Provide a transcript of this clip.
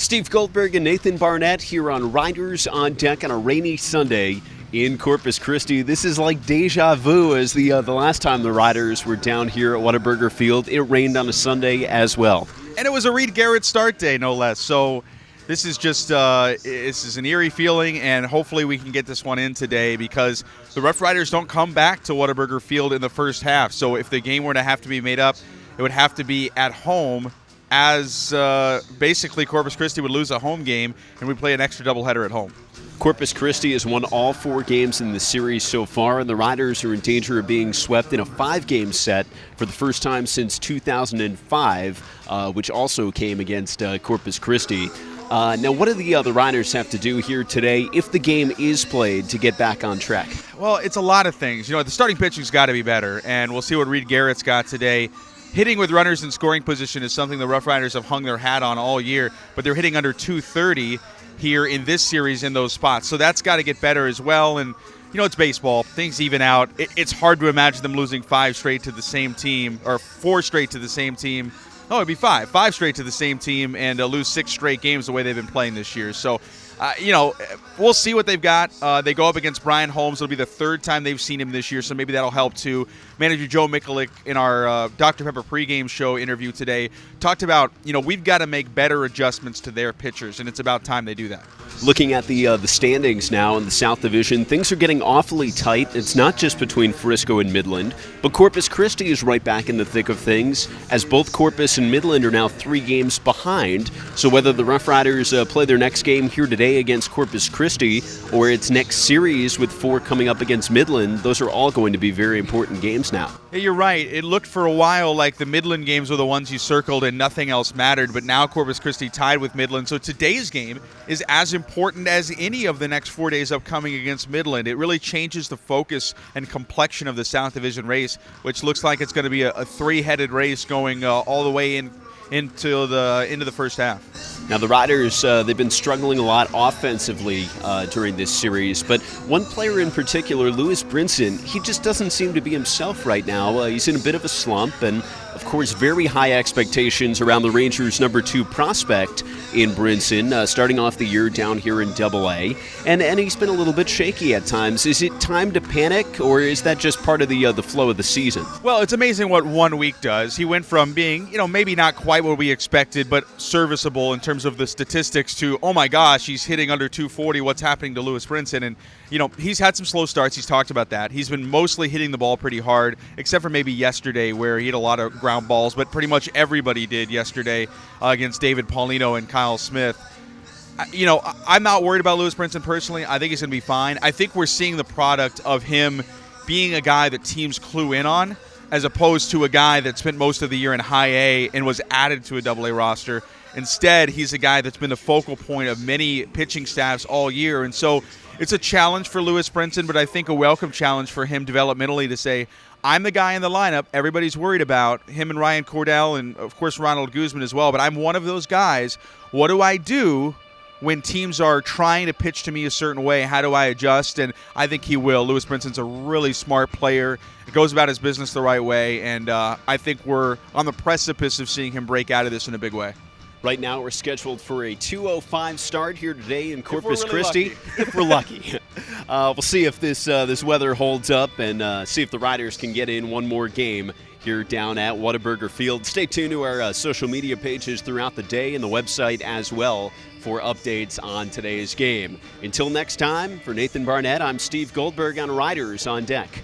Steve Goldberg and Nathan Barnett here on Riders on Deck on a rainy Sunday in Corpus Christi. This is like deja vu, as the last time the Riders were down here at Whataburger Field. It rained on a Sunday as well. And it was a Reed Garrett start day, no less. So this is just this is an eerie feeling, and hopefully we can get this one in today because the RoughRiders don't come back to Whataburger Field in the first half. So if the game were to have to be made up, it would have to be at home, as basically Corpus Christi would lose a home game and we play an extra doubleheader at home. Corpus Christi has won all 4 games in the series so far, and the Riders are in danger of being swept in a 5-game set for the first time since 2005, which also came against Corpus Christi. Now, what do the Riders have to do here today if the game is played to get back on track? Well, it's a lot of things. You know, the starting pitching's got to be better, and we'll see what Reed Garrett's got today. Hitting with runners in scoring position is something the RoughRiders have hung their hat on all year, but they're hitting under 230 here in this series in those spots. So that's got to get better as well. And, you know, it's baseball. Things even out. It's hard to imagine them losing 5 straight to the same team, or 4 straight to the same team. Oh, it'd be 5 straight to the same team, and lose 6 straight games the way they've been playing this year. So, you know, we'll see what they've got. They go up against Brian Holmes. It'll be the 3rd time they've seen him this year, so maybe that'll help too. Manager Joe Mikulik in our Dr. Pepper pregame show interview today talked about, you know, we've got to make better adjustments to their pitchers, and it's about time they do that. Looking at the standings now in the South Division, things are getting awfully tight. It's not just between Frisco and Midland, but Corpus Christi is right back in the thick of things, as both Corpus and Midland are now 3 games behind. So whether the RoughRiders play their next game here today against Corpus Christi, or its next series with 4 coming up against Midland, those are all going to be very important games now. Yeah, you're right. It looked for a while like the Midland games were the ones you circled and nothing else mattered, but now Corpus Christi tied with Midland. So today's game is as important as any of the next 4 days upcoming against Midland. It really changes the focus and complexion of the South Division race, which looks like it's going to be a 3-headed race going all the way into the first half. Now the Riders, they've been struggling a lot offensively during this series, but one player in particular, Lewis Brinson, he just doesn't seem to be himself right now. He's in a bit of a slump, and of course very high expectations around the Rangers' number 2 prospect in Brinson, starting off the year down here in AA, and he's been a little bit shaky at times. Is it time to panic, or is that just part of the flow of the season? Well, it's amazing what 1 week does. He went from being, you know, maybe not quite what we expected, but serviceable in terms of the statistics, to, oh my gosh, he's hitting under 240, what's happening to Lewis Brinson? And, you know, he's had some slow starts. He's talked about that. He's been mostly hitting the ball pretty hard, except for maybe yesterday where he hit a lot of ground balls, but pretty much everybody did yesterday against David Paulino and Kyle Smith. You know, I'm not worried about Lewis Brinson personally. I think he's going to be fine. I think we're seeing the product of him being a guy that teams clue in on, as opposed to a guy that spent most of the year in high A and was added to a AA roster. Instead, he's a guy that's been the focal point of many pitching staffs all year. And so it's a challenge for Lewis Brinson, but I think a welcome challenge for him developmentally to say, I'm the guy in the lineup everybody's worried about, him and Ryan Cordell and, of course, Ronald Guzman as well, but I'm one of those guys. What do I do when teams are trying to pitch to me a certain way? How do I adjust? And I think he will. Lewis Brinson's a really smart player. He goes about his business the right way, and I think we're on the precipice of seeing him break out of this in a big way. Right now, we're scheduled for a 2:05 start here today in Corpus Christi. If we're lucky. We'll see if this weather holds up, and see if the Riders can get in one more game here down at Whataburger Field. Stay tuned to our social media pages throughout the day and the website as well for updates on today's game. Until next time, for Nathan Barnett, I'm Steve Goldberg on Riders on Deck.